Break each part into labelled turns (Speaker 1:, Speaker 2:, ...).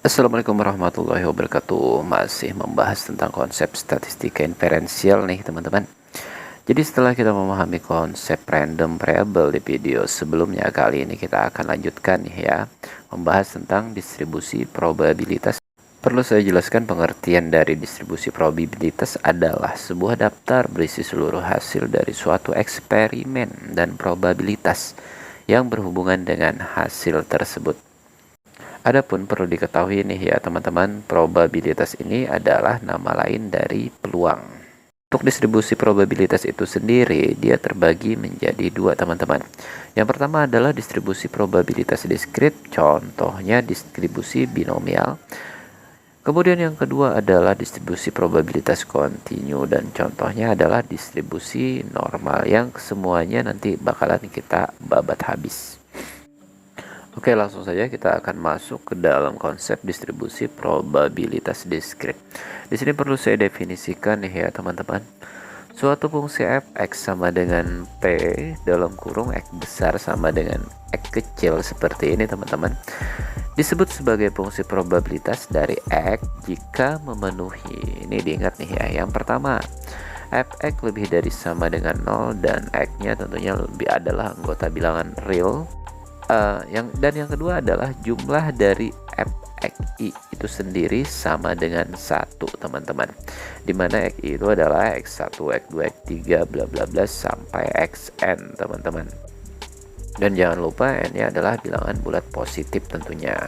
Speaker 1: Assalamualaikum warahmatullahi wabarakatuh. Masih membahas tentang konsep statistika inferensial nih teman-teman. Jadi setelah kita memahami konsep random variable di video sebelumnya, kali ini kita akan lanjutkan nih ya, membahas tentang distribusi probabilitas. Perlu saya jelaskan pengertian dari distribusi probabilitas adalah sebuah daftar berisi seluruh hasil dari suatu eksperimen dan probabilitas yang berhubungan dengan hasil tersebut. Adapun perlu diketahui nih ya teman-teman, probabilitas ini adalah nama lain dari peluang. Untuk distribusi probabilitas itu sendiri, dia terbagi menjadi dua teman-teman. Yang pertama adalah distribusi probabilitas diskrit, contohnya distribusi binomial. Kemudian yang kedua adalah distribusi probabilitas kontinu dan contohnya adalah distribusi normal yang semuanya nanti bakalan kita babat habis. Oke, langsung saja kita akan masuk ke dalam konsep distribusi probabilitas diskrit. Di sini perlu saya definisikan nih ya teman-teman. Suatu fungsi f(x) sama dengan p dalam kurung x besar sama dengan x kecil seperti ini teman-teman, disebut sebagai fungsi probabilitas dari x jika memenuhi. Ini diingat nih ya. Yang pertama, f(x) lebih dari sama dengan 0 dan x-nya tentunya lebih adalah anggota bilangan real. Yang kedua adalah jumlah dari fxi itu sendiri sama dengan 1 teman-teman, dimana xi itu adalah x1, x2, x3 bla bla bla sampai xn teman-teman. Dan jangan lupa n nya adalah bilangan bulat positif tentunya.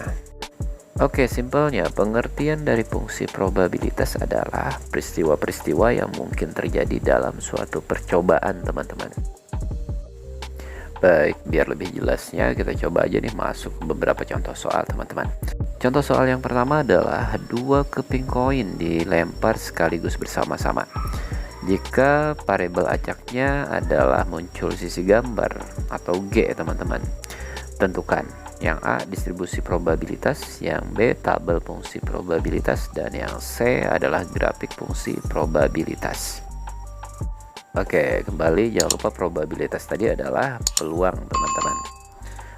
Speaker 1: Oke, simpelnya pengertian dari fungsi probabilitas adalah peristiwa-peristiwa yang mungkin terjadi dalam suatu percobaan teman-teman. Baik, biar lebih jelasnya kita coba aja nih masuk ke beberapa contoh soal teman-teman. Contoh soal yang pertama adalah dua keping koin dilempar sekaligus bersama-sama. Jika variabel acaknya adalah muncul sisi gambar atau G teman-teman, tentukan yang A distribusi probabilitas, yang B tabel fungsi probabilitas, dan yang C adalah grafik fungsi probabilitas. Oke, kembali jangan lupa probabilitas tadi adalah peluang teman-teman.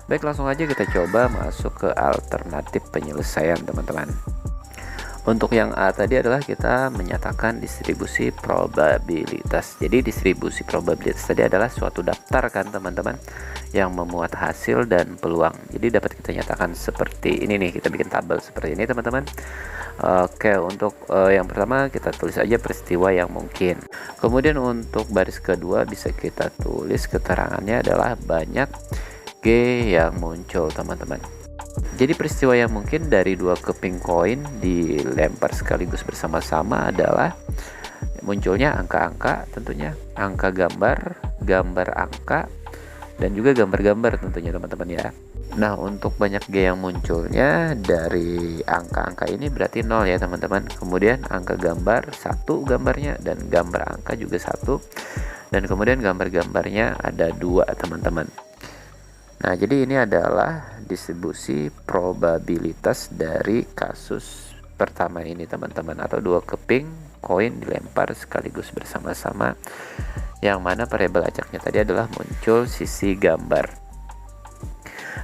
Speaker 1: Baik, langsung aja kita coba masuk ke alternatif penyelesaian teman-teman. Untuk yang A tadi adalah kita menyatakan distribusi probabilitas. Jadi distribusi probabilitas tadi adalah suatu daftar kan teman-teman, yang memuat hasil dan peluang. Jadi dapat kita nyatakan seperti ini nih, kita bikin tabel seperti ini teman-teman. Oke, untuk yang pertama kita tulis aja peristiwa yang mungkin. Kemudian untuk baris kedua bisa kita tulis keterangannya adalah banyak G yang muncul teman-teman. Jadi peristiwa yang mungkin dari dua keping koin dilempar sekaligus bersama-sama adalah munculnya angka-angka, tentunya angka gambar, gambar angka, dan juga gambar-gambar tentunya teman-teman ya. Nah, untuk banyak G yang munculnya dari angka-angka ini berarti 0 ya teman-teman. Kemudian angka gambar 1 gambarnya, dan gambar angka juga 1, dan kemudian gambar-gambarnya ada 2 teman-teman. Nah, jadi ini adalah distribusi probabilitas dari kasus pertama ini teman-teman, atau dua keping koin dilempar sekaligus bersama-sama, yang mana variabel acaknya tadi adalah muncul sisi gambar.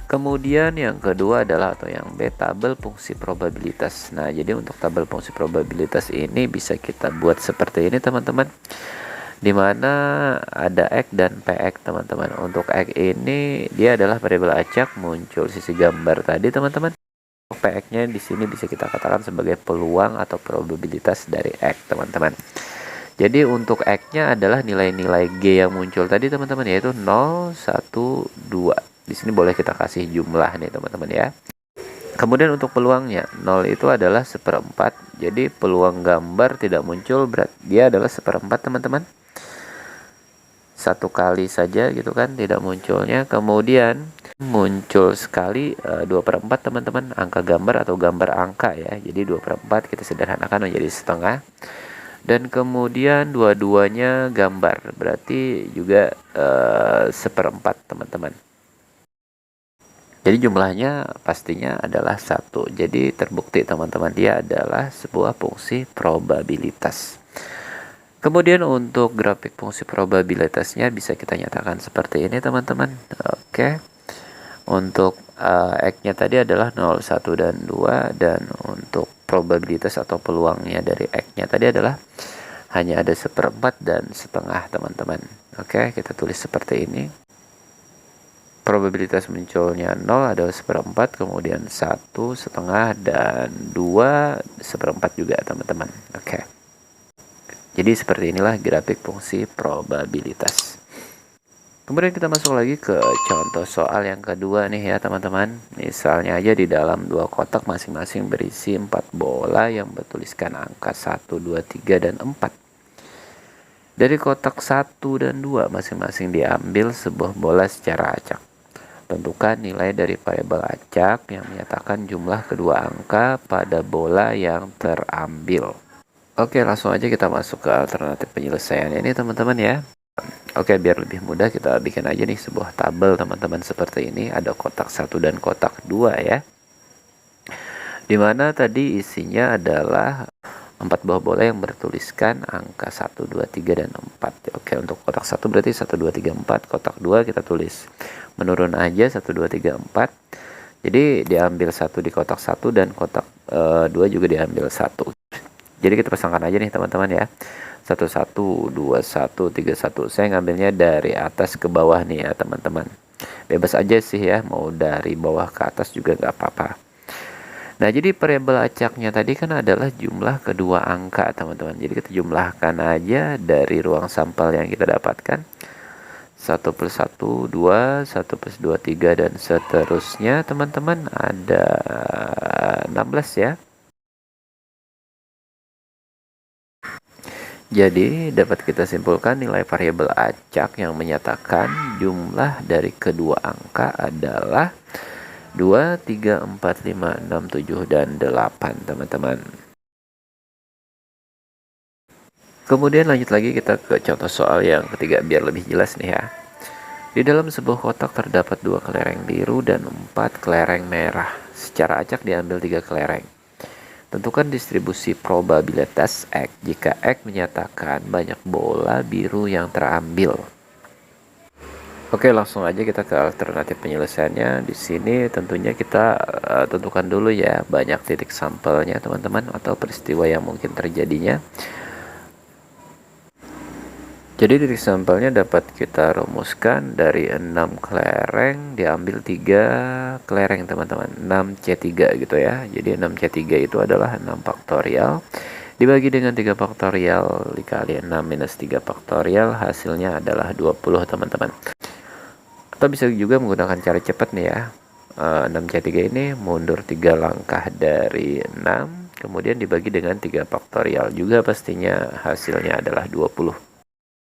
Speaker 1: Kemudian yang kedua adalah atau yang B tabel fungsi probabilitas. Nah, jadi untuk tabel fungsi probabilitas ini bisa kita buat seperti ini teman-teman, dimana ada X dan PX teman-teman. Untuk X ini dia adalah variabel acak muncul sisi gambar tadi teman-teman. Untuk PX-nya di sini bisa kita katakan sebagai peluang atau probabilitas dari X teman-teman. Jadi untuk X-nya adalah nilai-nilai G yang muncul tadi teman-teman, yaitu 0, 1, 2. Di sini boleh kita kasih jumlah nih teman-teman ya. Kemudian untuk peluangnya 0 itu adalah 1/4. Jadi peluang gambar tidak muncul, berarti dia adalah 1/4 teman-teman. Satu kali saja gitu kan tidak munculnya. Kemudian muncul sekali 2/4 teman-teman, angka gambar atau gambar angka ya. Jadi 2/4 kita sederhanakan menjadi setengah. Dan kemudian dua-duanya gambar, berarti juga 1/4 teman-teman. Jadi jumlahnya pastinya adalah 1. Jadi terbukti teman-teman, dia adalah sebuah fungsi probabilitas. Kemudian untuk grafik fungsi probabilitasnya bisa kita nyatakan seperti ini teman-teman. Oke. Untuk X-nya tadi adalah 0, 1, dan 2, dan untuk probabilitas atau peluangnya dari X-nya tadi adalah hanya ada 1/4 dan setengah, teman-teman. Oke, kita tulis seperti ini. Probabilitas munculnya 0 adalah 1/4, kemudian 1 setengah, dan 2 1/4 juga, teman-teman. Oke. Jadi seperti inilah grafik fungsi probabilitas. Kemudian kita masuk lagi ke contoh soal yang kedua nih ya, teman-teman. Misalnya aja di dalam dua kotak masing-masing berisi 4 bola yang bertuliskan angka 1, 2, 3, dan 4. Dari kotak 1 dan 2 masing-masing diambil sebuah bola secara acak. Tentukan nilai dari variabel acak yang menyatakan jumlah kedua angka pada bola yang terambil. Oke, langsung aja kita masuk ke alternatif penyelesaian ini, teman-teman ya. Oke, biar lebih mudah kita bikin aja nih sebuah tabel, teman-teman, seperti ini. Ada kotak 1 dan kotak 2 ya. Dimana tadi isinya adalah 4 buah bola yang bertuliskan angka 1, 2, 3, dan 4. Oke, untuk kotak 1 berarti 1, 2, 3, 4. Kotak 2 kita tulis menurun aja 1, 2, 3, 4. Jadi diambil 1 di kotak 1 dan kotak 2 juga diambil 1. Jadi kita pasangkan aja nih, teman-teman ya. 1, 1, 2, 1, 3, 1. Saya ngambilnya dari atas ke bawah nih ya, teman-teman. Bebas aja sih ya, mau dari bawah ke atas juga nggak apa-apa. Nah, jadi variabel acaknya tadi kan adalah jumlah kedua angka, teman-teman. Jadi kita jumlahkan aja dari ruang sampel yang kita dapatkan. 1 plus 1, 2, 1 plus 2, 3, dan seterusnya, teman-teman. Ada 16 ya. Jadi dapat kita simpulkan nilai variabel acak yang menyatakan jumlah dari kedua angka adalah 2, 3, 4, 5, 6, 7, dan 8, teman-teman. Kemudian lanjut lagi kita ke contoh soal yang ketiga biar lebih jelas nih ya. Di dalam sebuah kotak terdapat 2 kelereng biru dan 4 kelereng merah. Secara acak diambil 3 kelereng. Tentukan distribusi probabilitas X jika X menyatakan banyak bola biru yang terambil. Oke, langsung aja kita ke alternatif penyelesaiannya. Di sini tentunya kita tentukan dulu ya banyak titik sampelnya, teman-teman, atau peristiwa yang mungkin terjadinya. Jadi titik sampelnya dapat kita rumuskan dari 6 kelereng diambil 3 kelereng, teman-teman. 6C3 gitu ya. Jadi 6C3 itu adalah 6 faktorial dibagi dengan 3 faktorial dikali 6 minus 3 faktorial, hasilnya adalah 20, teman-teman. Atau bisa juga menggunakan cara cepat nih ya. 6C3 ini mundur 3 langkah dari 6, kemudian dibagi dengan 3 faktorial juga, pastinya hasilnya adalah 20.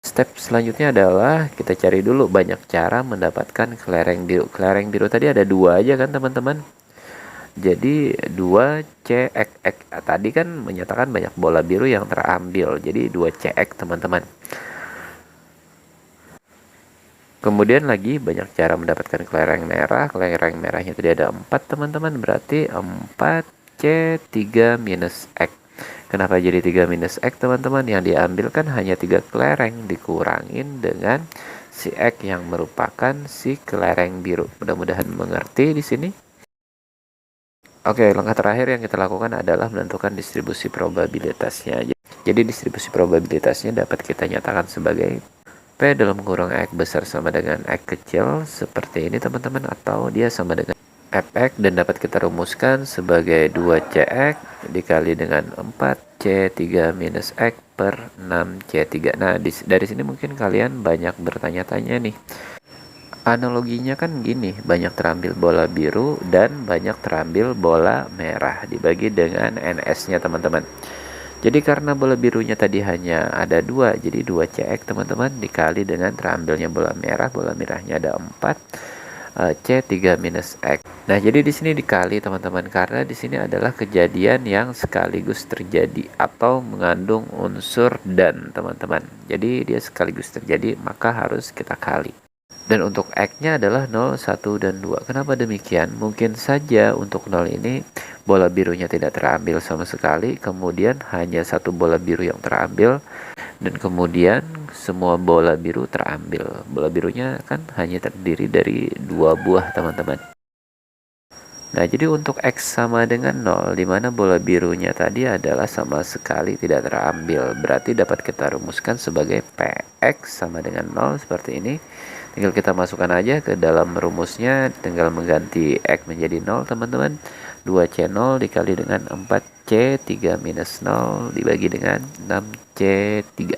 Speaker 1: Step selanjutnya adalah kita cari dulu banyak cara mendapatkan kelereng biru. Kelereng biru tadi ada 2 aja kan, teman-teman. Jadi 2CX. Tadi kan menyatakan banyak bola biru yang terambil. Jadi 2CX, teman-teman. Kemudian lagi banyak cara mendapatkan kelereng merah. Kelereng merahnya tadi ada 4, teman-teman. Berarti 4C3 minus X. Kenapa jadi 3 minus X, teman-teman? Yang diambil kan hanya 3 kelereng dikurangin dengan si X yang merupakan si kelereng biru. Mudah-mudahan mengerti di sini. Oke, langkah terakhir yang kita lakukan adalah menentukan distribusi probabilitasnya. Jadi distribusi probabilitasnya dapat kita nyatakan sebagai P dalam kurung X besar sama dengan X kecil seperti ini, teman-teman, atau dia sama dengan Fx, dan dapat kita rumuskan sebagai 2Cx dikali dengan 4C3 minus X per 6C3. Nah, dari sini mungkin kalian banyak bertanya-tanya nih. Analoginya kan gini, banyak terambil bola biru dan banyak terambil bola merah dibagi dengan NS-nya, teman-teman. Jadi karena bola birunya tadi hanya ada 2, jadi 2CX, teman-teman, dikali dengan terambilnya bola merahnya ada 4. C3 minus X. Nah, jadi di sini dikali, teman-teman, karena di sini adalah kejadian yang sekaligus terjadi atau mengandung unsur dan, teman-teman. Jadi dia sekaligus terjadi, maka harus kita kali. Dan untuk X-nya adalah 0, 1, dan 2. Kenapa demikian? Mungkin saja untuk 0 ini bola birunya tidak terambil sama sekali, kemudian hanya 1 bola biru yang terambil, dan kemudian semua bola biru terambil. Bola birunya kan hanya terdiri dari 2 buah, teman-teman. Nah, jadi untuk X sama dengan 0, di mana bola birunya tadi adalah sama sekali tidak terambil. Berarti dapat kita rumuskan sebagai PX sama dengan 0 seperti ini. Tinggal kita masukkan aja ke dalam rumusnya, tinggal mengganti X menjadi 0, teman-teman. 2C0 dikali dengan 4C3 minus 0 dibagi dengan 6C3.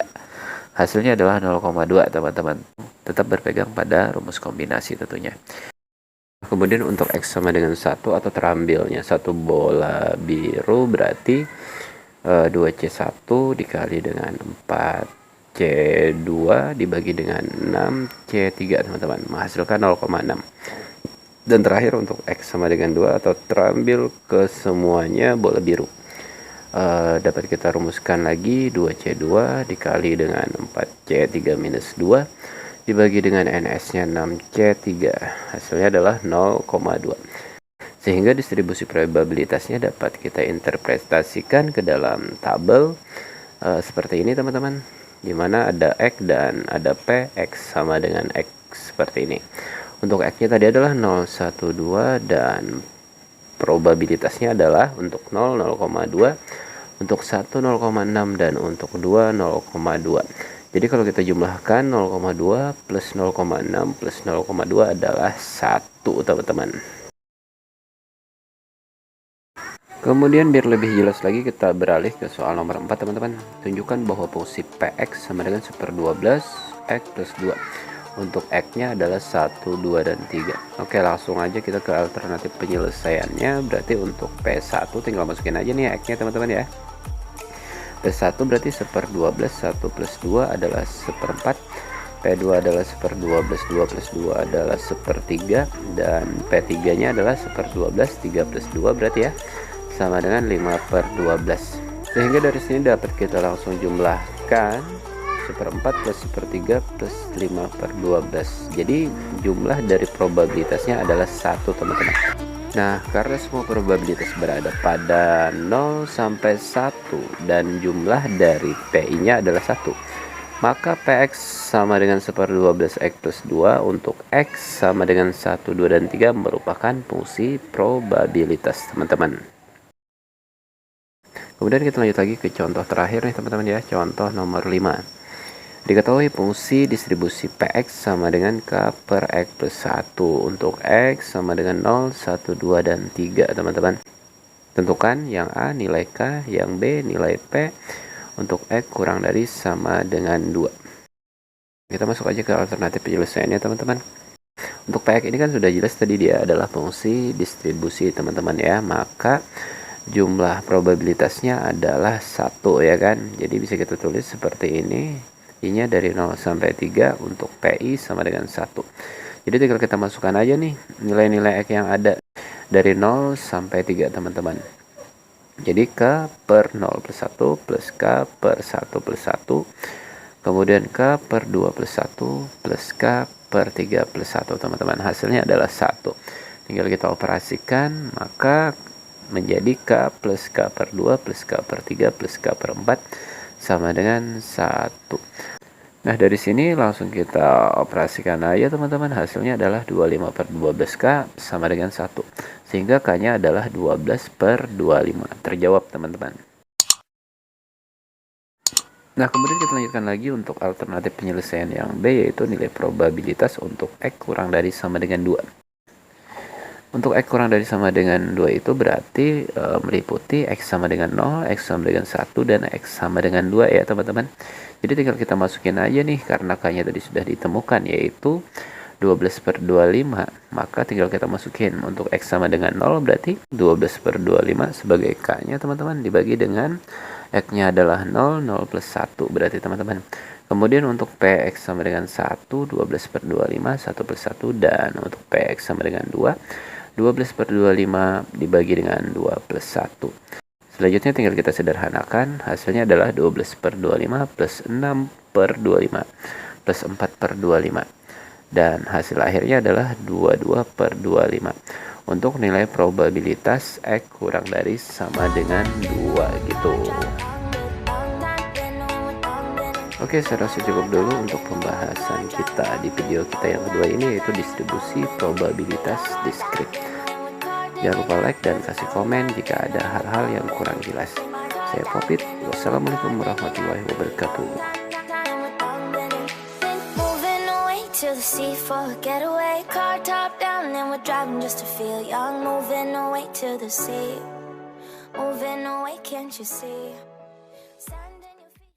Speaker 1: Hasilnya adalah 0,2, teman-teman. Tetap berpegang pada rumus kombinasi tentunya. Kemudian untuk X sama dengan 1 atau terambilnya satu bola biru berarti 2C1 dikali dengan 4C2 dibagi dengan 6C3, teman-teman, menghasilkan 0,6. Dan terakhir untuk X sama dengan 2 atau terambil ke semuanya bola biru, dapat kita rumuskan lagi 2C2 dikali dengan 4C3 minus 2 dibagi dengan NS-nya 6C3, hasilnya adalah 0,2. Sehingga distribusi probabilitasnya dapat kita interpretasikan ke dalam tabel seperti ini, teman-teman, dimana ada X dan ada P. X sama dengan X seperti ini. Untuk X-nya tadi adalah 0, 1, 2, dan probabilitasnya adalah untuk 0, 0,2, untuk 1, 0,6, dan untuk 2, 0,2. Jadi kalau kita jumlahkan 0,2 plus 0,6 plus 0,2 adalah 1, teman-teman. Kemudian biar lebih jelas lagi kita beralih ke soal nomor 4, teman-teman. Tunjukkan bahwa fungsi Px sama dengan 1/12 X plus 2. Untuk X-nya adalah 1, 2, dan 3. Oke, langsung aja kita ke alternatif penyelesaiannya. Berarti untuk P1 tinggal masukin aja nih X-nya, teman-teman ya. P1 berarti 1/12, 1 plus 2 adalah 1/4, P2 adalah 1/12, 2 plus 2 adalah 1/3, dan P3 nya adalah 1/12, 3 plus 2 berarti ya, sama dengan 5/12. Sehingga dari sini dapat kita langsung jumlahkan 1/4 plus 1/3 plus 5/12. Jadi jumlah dari probabilitasnya adalah 1, teman-teman. Nah, karena semua probabilitas berada pada 0 sampai 1 dan jumlah dari PI-nya adalah 1, maka PX sama dengan 1/12 X plus 2 untuk X sama dengan 1, 2, dan 3 merupakan fungsi probabilitas, teman-teman. Kemudian kita lanjut lagi ke contoh terakhir nih, teman-teman ya, contoh nomor 5. Diketahui fungsi distribusi Px sama dengan K per X plus 1 untuk X sama dengan 0, 1, 2, dan 3, teman-teman. Tentukan yang A nilai K, yang B nilai P untuk X kurang dari sama dengan 2. Kita masuk aja ke alternatif penyelesaiannya, teman-teman. Untuk Px ini kan sudah jelas tadi dia adalah fungsi distribusi, teman-teman ya. Maka jumlah probabilitasnya adalah 1 ya kan. Jadi bisa kita tulis seperti ini. I-nya dari 0 sampai 3 untuk PI sama dengan 1. Jadi tinggal kita masukkan aja nih nilai-nilai X yang ada dari 0 sampai 3, teman-teman. Jadi K per 0 plus 1 plus K per 1 plus 1. Kemudian K per 2 plus 1 plus K per 3 plus 1, teman-teman. Hasilnya adalah 1. Tinggal kita operasikan, maka menjadi K plus K per 2 plus K per 3 plus K per 4 sama dengan 1. Nah, dari sini langsung kita operasikan aja, teman-teman. Hasilnya adalah 25/12K sama dengan 1. Sehingga K-nya adalah 12/25. Terjawab, teman-teman. Nah, kemudian kita lanjutkan lagi untuk alternatif penyelesaian yang B, yaitu nilai probabilitas untuk X kurang dari sama dengan 2. Untuk X kurang dari sama dengan 2 itu berarti meliputi X sama dengan 0, X sama dengan 1, dan X sama dengan 2 ya, teman-teman. Jadi tinggal kita masukin aja nih, karena K-nya tadi sudah ditemukan, yaitu 12/25. Maka tinggal kita masukin untuk X sama dengan 0 berarti 12/25 sebagai K-nya, teman-teman, dibagi dengan X-nya adalah 0, 0 plus 1 berarti, teman-teman. Kemudian untuk PX sama dengan 1, 12/25, 1 plus 1, dan untuk PX sama dengan 2, 12/25 dibagi dengan 2 plus 1. Selanjutnya tinggal kita sederhanakan, hasilnya adalah 12/25 plus 6/25 plus 4/25. Dan hasil akhirnya adalah 22/25. Untuk nilai probabilitas X kurang dari sama dengan 2 gitu. Oke, saya rasa cukup dulu untuk pembahasan kita di video kita yang kedua ini, yaitu distribusi probabilitas diskrit. Jangan lupa like dan kasih komen jika ada hal-hal yang kurang jelas. Saya Popit. Wassalamualaikum warahmatullahi wabarakatuh.
Speaker 2: To the sea for a getaway, car top down and we're driving just to feel young. Moving away to the sea, moving away, can't you see?